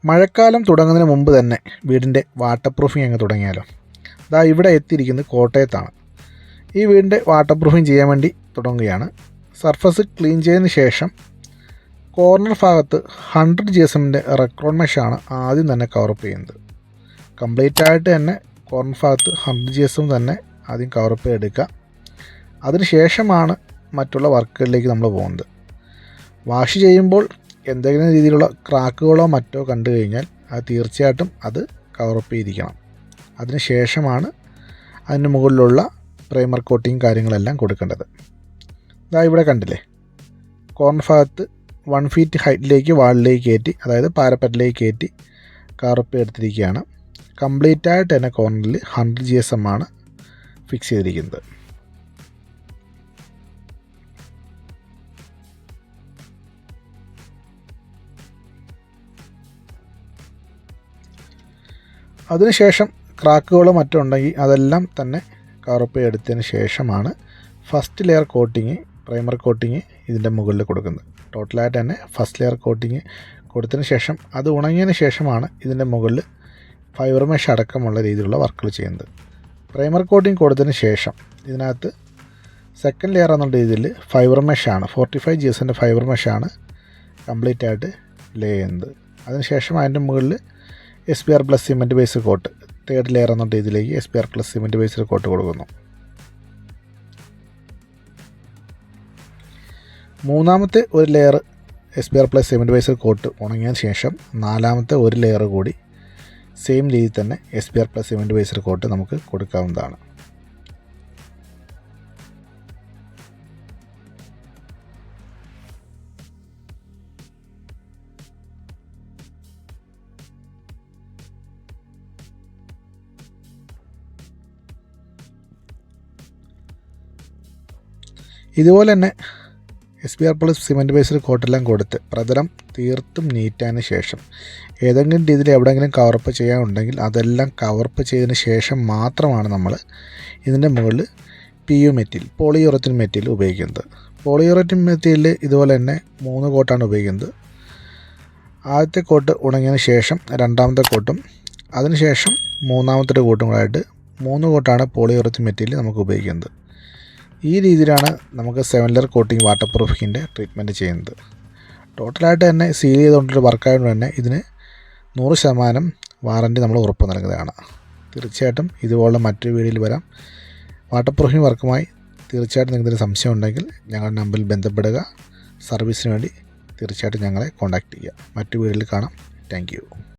മഴക്കാലം തുടങ്ങുന്നതിന് മുമ്പ് തന്നെ വീടിൻ്റെ വാട്ടർ പ്രൂഫിങ് അങ്ങ് തുടങ്ങിയാലോ. അതാ ഇവിടെ എത്തിയിരിക്കുന്നത് കോട്ടയത്താണ്. ഈ വീടിൻ്റെ വാട്ടർ പ്രൂഫിങ് ചെയ്യാൻ വേണ്ടി തുടങ്ങുകയാണ്. സർഫസ് ക്ലീൻ ചെയ്തതിന് ശേഷം കോർണർ ഭാഗത്ത് 100 GSMൻ്റെ റെക്രോൺ മെഷാണ് ആദ്യം തന്നെ കവറപ്പ് ചെയ്യുന്നത്. കംപ്ലീറ്റ് ആയിട്ട് തന്നെ കോർണർ ഭാഗത്ത് 100 GSM തന്നെ ആദ്യം കവറപ്പ് എടുക്കുക. അതിനുശേഷമാണ് മറ്റുള്ള വർക്കുകളിലേക്ക് നമ്മൾ പോകുന്നത്. വാഷ് ചെയ്യുമ്പോൾ എന്തെങ്കിലും രീതിയിലുള്ള ക്രാക്കുകളോ മറ്റോ കണ്ടു കഴിഞ്ഞാൽ അത് തീർച്ചയായിട്ടും അത് കവറപ്പ് ചെയ്തിരിക്കണം. അതിനുശേഷമാണ് അതിന് മുകളിലുള്ള പ്രൈമർ കോട്ടിങ് കാര്യങ്ങളെല്ലാം കൊടുക്കേണ്ടത്. ഇതാ ഇവിടെ കണ്ടില്ലേ, കോർണർ ഭാഗത്ത് 1 feet ഹൈറ്റിലേക്ക് വാളിലേക്ക് കയറ്റി, അതായത് പാരപ്പറ്റിലേക്ക് കയറ്റി കവറപ്പ് എടുത്തിരിക്കുകയാണ്. കംപ്ലീറ്റ് ആയിട്ട് തന്നെ കോർണറിൽ 100 GSM ആണ് ഫിക്സ് ചെയ്തിരിക്കുന്നത്. അതിനുശേഷം ക്രാക്കുകളോ മറ്റോ ഉണ്ടെങ്കിൽ അതെല്ലാം തന്നെ കവറപ്പ് എടുത്തതിന് ശേഷമാണ് first layer coating, primer coating ഇതിൻ്റെ മുകളിൽ കൊടുക്കുന്നത്. ടോട്ടലായിട്ട് തന്നെ ഫസ്റ്റ് ലെയർ കോട്ടിങ് കൊടുത്തതിന് ശേഷം അത് ഉണങ്ങിയതിന് ശേഷമാണ് ഇതിൻ്റെ മുകളിൽ ഫൈബർ മെഷ് അടക്കമുള്ള രീതിയിലുള്ള വർക്കുകൾ ചെയ്യുന്നത്. പ്രൈമർ കോട്ടിങ് കൊടുത്തതിന് ശേഷം ഇതിനകത്ത് സെക്കൻഡ് ലെയർ എന്നുള്ള രീതിയിൽ ഫൈബർ മെഷാണ്, 45 GSMൻ്റെ ഫൈബർ മെഷാണ് കംപ്ലീറ്റ് ആയിട്ട് ലേ ചെയ്യുന്നത്. അതിനുശേഷം അതിൻ്റെ മുകളിൽ SPR+ cement base coat, third layer എന്ന രീതിയിലേക്ക് SPR+ സിമെൻറ്റ് ബേസിൽ കോട്ട് കൊടുക്കുന്നു. മൂന്നാമത്തെ ഒരു ലെയർ SPR+ സിമെൻറ്റ് ബേസിൽ കോട്ട് ഉണങ്ങിയതിന് ശേഷം നാലാമത്തെ ഒരു ലെയർ കൂടി സെയിം രീതിയിൽ തന്നെ SPR+ സിമെൻറ്റ് ബേസിൽ കോട്ട് നമുക്ക് കൊടുക്കാവുന്നതാണ്. ഇതുപോലെ തന്നെ SPR+ സിമെൻറ്റ് ബേസിൽ കോട്ടെല്ലാം കൊടുത്ത് പ്രതലം തീർത്തും നീറ്റായതിന് ശേഷം ഏതെങ്കിലും രീതിയിൽ എവിടെയെങ്കിലും കവറപ്പ് ചെയ്യാനുണ്ടെങ്കിൽ അതെല്ലാം കവറപ്പ് ചെയ്തതിന് ശേഷം മാത്രമാണ് നമ്മൾ ഇതിൻ്റെ മുകളിൽ PU മെറ്റീരിയൽ, പോളിയൂറത്തിൻ മെറ്റീരിയൽ ഉപയോഗിക്കുന്നത്. പോളിയൂറത്തിൻ മെറ്റീരിയൽ ഇതുപോലെ തന്നെ 3 കോട്ടാണ് ഉപയോഗിക്കുന്നത്. ആദ്യത്തെ കോട്ട് ഉണങ്ങിയതിന് ശേഷം രണ്ടാമത്തെ കോട്ടും അതിനുശേഷം മൂന്നാമത്തെ കോട്ടും കൂടായിട്ട് 3 കോട്ടാണ് പോളിയൂറത്തിൻ മെറ്റീരിയൽ നമുക്ക് ഉപയോഗിക്കുന്നത്. ഈ രീതിയിലാണ് നമുക്ക് 7 ലെയർ കോട്ടിങ് വാട്ടർ പ്രൂഫിങ്ങിൻ്റെ ട്രീറ്റ്മെൻറ്റ് ചെയ്യുന്നത്. ടോട്ടലായിട്ട് തന്നെ സീൽ ചെയ്തുകൊണ്ടൊരു വർക്കായതുകൊണ്ട് തന്നെ ഇതിന് 100% വാറൻറ്റി നമ്മൾ ഉറപ്പ് നൽകുന്നതാണ്. തീർച്ചയായിട്ടും ഇതുപോലുള്ള മറ്റൊരു വീഡിയോയിൽ വരാം. വാട്ടർ പ്രൂഫിങ് വർക്കുമായി തീർച്ചയായിട്ടും നിങ്ങൾക്ക് സംശയം ഉണ്ടെങ്കിൽ ഞങ്ങളുടെ നമ്പറിൽ ബന്ധപ്പെടുക. സർവീസിന് വേണ്ടി തീർച്ചയായിട്ടും ഞങ്ങളെ കോൺടാക്റ്റ് ചെയ്യുക. മറ്റു വീഡിയോയിൽ കാണാം. Thank you.